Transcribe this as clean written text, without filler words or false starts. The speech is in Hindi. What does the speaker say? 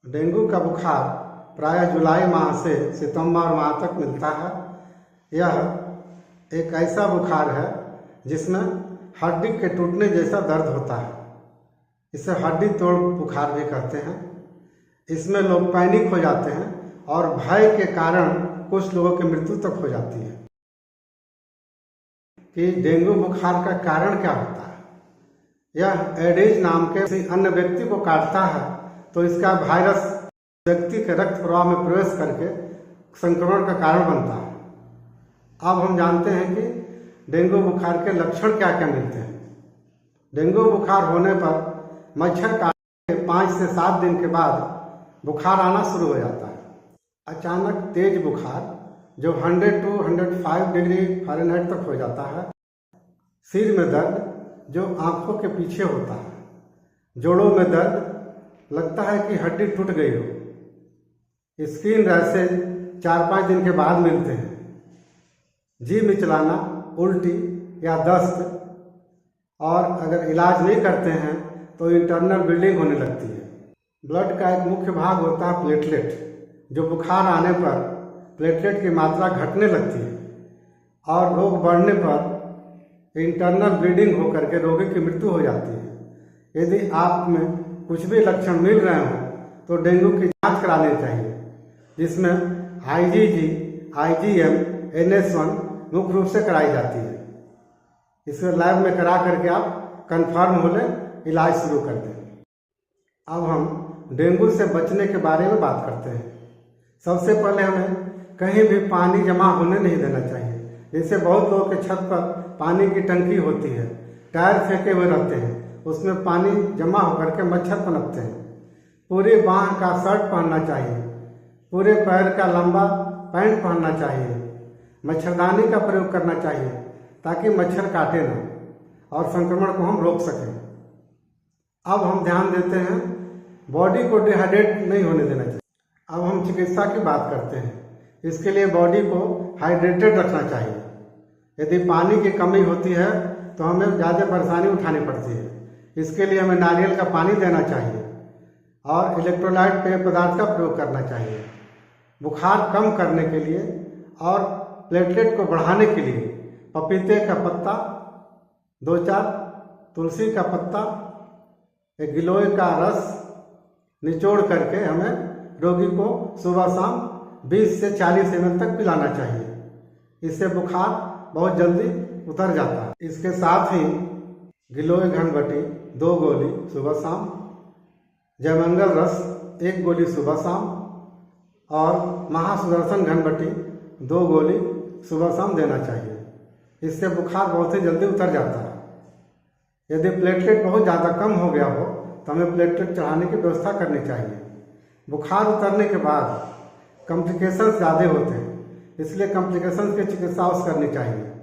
डेंगू का बुखार प्रायः जुलाई माह से सितंबर माह तक मिलता है। यह एक ऐसा बुखार है जिसमें हड्डी के टूटने जैसा दर्द होता है। इसे हड्डी तोड़ बुखार भी कहते हैं। इसमें लोग पैनिक हो जाते हैं और भय के कारण कुछ लोगों की मृत्यु तक हो जाती है। कि डेंगू बुखार का कारण क्या होता है? यह एडिस नाम के किसी अन्य व्यक्ति को काटता है तो इसका वायरस व्यक्ति के रक्त प्रवाह में प्रवेश करके संक्रमण का कारण बनता है। अब हम जानते हैं कि डेंगू बुखार के लक्षण क्या क्या मिलते हैं। डेंगू बुखार होने पर मच्छर काटने के 5 से 7 दिन के बाद बुखार आना शुरू हो जाता है। अचानक तेज बुखार जो 100 to 105 डिग्री फ़ारेनहाइट तक हो जाता है। सिर में दर्द जो आंखों के पीछे होता है। जोड़ों में दर्द, लगता है कि हड्डी टूट गई हो। स्किन रैशेज 4-5 दिन के बाद मिलते हैं। जी मिचलाना, उल्टी या दस्त, और अगर इलाज नहीं करते हैं तो इंटरनल ब्लीडिंग होने लगती है। ब्लड का एक मुख्य भाग होता है प्लेटलेट, जो बुखार आने पर प्लेटलेट की मात्रा घटने लगती है और रोग बढ़ने पर इंटरनल ब्लीडिंग होकर के रोगी की मृत्यु हो जाती है। यदि आप में कुछ भी लक्षण मिल रहे हों तो डेंगू की जांच करानी चाहिए, जिसमें IgG, IgM, NS1 मुख्य रूप से कराई जाती है। इसे लैब में करा करके आप कंफर्म हो लें, इलाज शुरू कर दें। अब हम डेंगू से बचने के बारे में बात करते हैं। सबसे पहले हमें कहीं भी पानी जमा होने नहीं देना चाहिए। जैसे बहुत लोगों के छत पर पानी की टंकी होती है, टायर फेंके हुए रहते हैं, उसमें पानी जमा होकर के मच्छर पनपते हैं। पूरी बांह का शर्ट पहनना चाहिए। पूरे पैर का लंबा पैंट पहनना चाहिए। मच्छरदानी का प्रयोग करना चाहिए ताकि मच्छर काटे ना और संक्रमण को हम रोक सकें। अब हम ध्यान देते हैं बॉडी को डिहाइड्रेट नहीं होने देना चाहिए। अब हम चिकित्सा की बात करते हैं। इसके लिए बॉडी को हाइड्रेटेड रखना चाहिए। यदि पानी की कमी होती है तो हमें ज़्यादा परेशानी उठानी पड़ती है। इसके लिए हमें नारियल का पानी देना चाहिए और इलेक्ट्रोलाइट पेय पदार्थ का प्रयोग करना चाहिए। बुखार कम करने के लिए और प्लेटलेट को बढ़ाने के लिए पपीते का पत्ता, 2-4 तुलसी का पत्ता, एक गिलोय का रस निचोड़ करके हमें रोगी को सुबह शाम 20 से 40 ml तक पिलाना चाहिए। इससे बुखार बहुत जल्दी उतर जाता है। इसके साथ ही गिलोय घनबटी 2 गोली सुबह शाम, जयमंगल रस 1 गोली सुबह शाम और महासुदर्शन घनबटी 2 गोली सुबह शाम देना चाहिए। इससे बुखार बहुत ही जल्दी उतर जाता है। यदि प्लेटलेट बहुत ज़्यादा कम हो गया हो तो हमें प्लेटलेट चढ़ाने की व्यवस्था करनी चाहिए। बुखार उतरने के बाद कॉम्प्लिकेशंस ज़्यादा होते हैं, इसलिए कॉम्प्लिकेशंस की चिकित्सा करनी चाहिए।